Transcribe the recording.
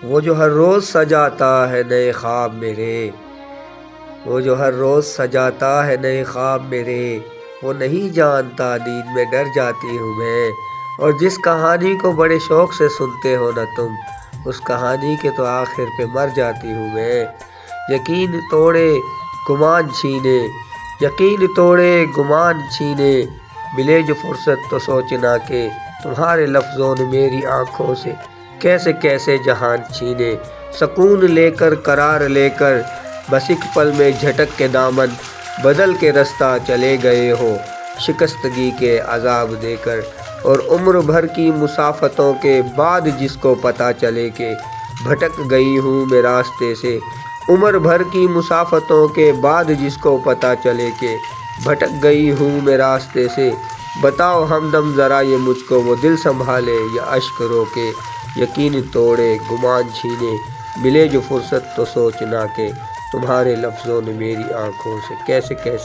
وہ جو ہر روز سجاتا ہے نئے خواب میرے، وہ جو ہر روز سجاتا ہے نئے خواب میرے، وہ نہیں جانتا نیند میں ڈر جاتی ہوں میں۔ اور جس کہانی کو بڑے شوق سے سنتے ہو نا تم، اس کہانی کے تو آخر پہ مر جاتی ہوں میں۔ یقین توڑے گمان چھینے، یقین توڑے گمان چھینے، ملے جو فرصت تو سوچنا کہ تمہارے لفظوں نے میری آنکھوں سے کیسے کیسے جہان چھینے۔ سکون لے کر قرار لے کر بس ایک پل میں جھٹک کے دامن بدل کے رستہ چلے گئے ہو، شکستگی کے عذاب دے کر۔ اور عمر بھر کی مسافتوں کے بعد جس کو پتہ چلے کہ بھٹک گئی ہوں میں راستے سے، عمر بھر کی مسافتوں کے بعد جس کو پتہ چلے کہ بھٹک گئی ہوں میں راستے سے، بتاؤ ہمدم ذرا یہ مجھ کو وہ دل سنبھالے یا اشک روکے۔ یقین توڑے گمان چھینے، ملے جو فرصت تو سوچنا کہ تمہارے لفظوں نے میری آنکھوں سے کیسے کیسے